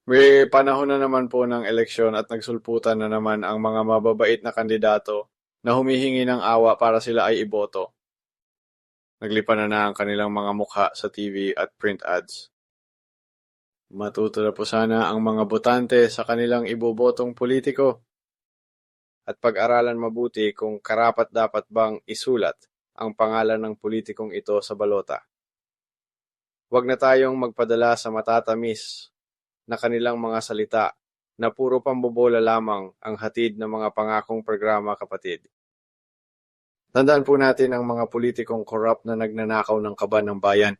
May panahon na naman po ng eleksyon at nagsulputan na naman ang mga mababait na kandidato na humihingi ng awa para sila ay iboto. Naglipan na ang kanilang mga mukha sa TV at print ads. Matuto na po sana ang mga botante sa kanilang ibobotong politiko at pag-aralan mabuti kung karapat-dapat bang isulat ang pangalan ng politikong ito sa balota. Huwag na tayong magpadala sa matatamis na kanilang mga salita na puro pambobola lamang ang hatid ng mga pangakong programa, kapatid. Tandaan po natin ang mga politikong corrupt na nagnanakaw ng kaban ng bayan.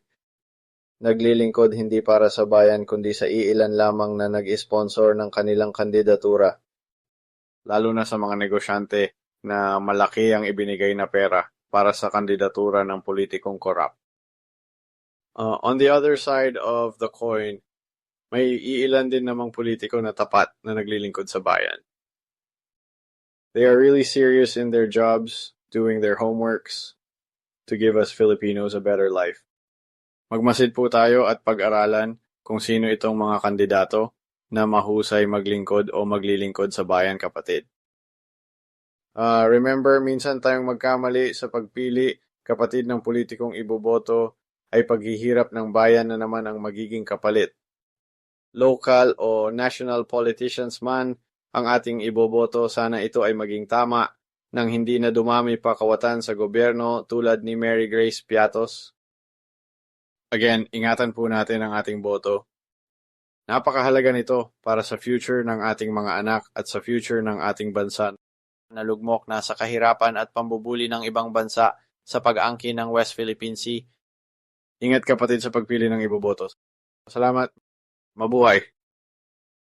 Naglilingkod hindi para sa bayan kundi sa iilan lamang na nag-sponsor ng kanilang kandidatura. Lalo na sa mga negosyante na malaki ang ibinigay na pera para sa kandidatura ng politikong corrupt. On the other side of the coin, may iilan din namang politiko na tapat na naglilingkod sa bayan. They are really serious in their jobs, doing their homeworks to give us Filipinos a better life. Magmasid po tayo at pag-aralan kung sino itong mga kandidato na mahusay maglingkod o maglilingkod sa bayan, kapatid. Remember, minsan tayong magkamali sa pagpili, kapatid, ng politikong iboboto ay paghihirap ng bayan na naman ang magiging kapalit. Local o national politicians man ang ating iboboto, sana ito ay maging tama nang hindi na dumami pa kawatan sa gobyerno tulad ni Mary Grace Piatos. Again, ingatan po natin ang ating boto. Napakahalaga nito para sa future ng ating mga anak at sa future ng ating bansa na lugmok na sa kahirapan at pambubuli ng ibang bansa sa pag-angkin ng West Philippine Sea. Ingat, kapatid, sa pagpili ng iboboto. Salamat. Mabuhay.